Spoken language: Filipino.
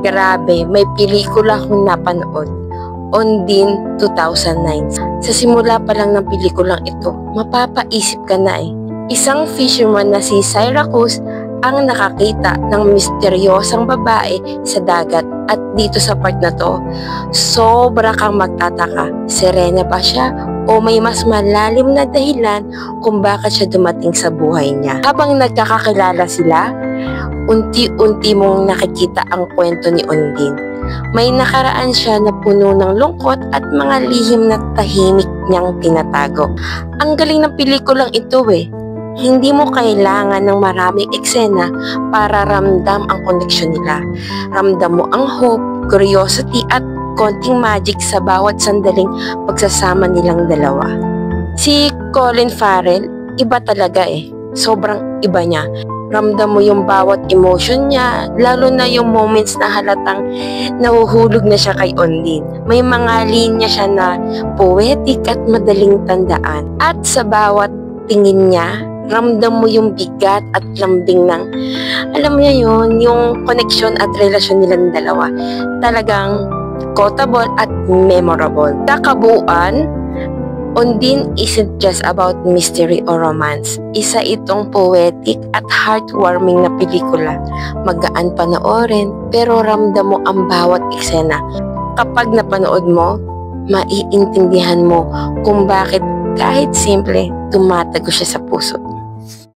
Grabe, may pelikula akong napanood. Ondine 2009. Sa simula pa lang ng pelikulang ito, mapapaisip ka na eh. Isang fisherman na si Syracuse ang nakakita ng misteryosang babae sa dagat at dito sa part na to, sobra kang magtataka. Serena ba siya o may mas malalim na dahilan kung bakit siya dumating sa buhay niya? Habang nagkakakilala sila, unti-unti mong nakikita ang kwento ni Ondine. May nakaraan siya na puno ng lungkot at mga lihim na tahimik niyang tinatago. Ang galing ng pelikulang ito eh. Hindi mo kailangan ng maraming eksena para ramdam ang koneksyon nila. Ramdam mo ang hope, curiosity at konting magic sa bawat sandaling pagsasama nilang dalawa. Si Colin Farrell, iba talaga eh. Sobrang iba niya. Ramdam mo yung bawat emotion niya, lalo na yung moments na halatang nahuhulog na siya kay Ondine. May mga linya siya na poetic at madaling tandaan. At sa bawat tingin niya, ramdam mo yung bigat at lambing ng, alam mo yun, yung connection at relasyon nilang dalawa. Talagang quotable at memorable. Sa kabuuan, Ondine isn't just about mystery or romance. Isa itong poetic at heartwarming na pelikula. Magaan panoorin, pero ramdam mo ang bawat eksena. Kapag napanood mo, maiintindihan mo kung bakit kahit simple, tumatago siya sa puso.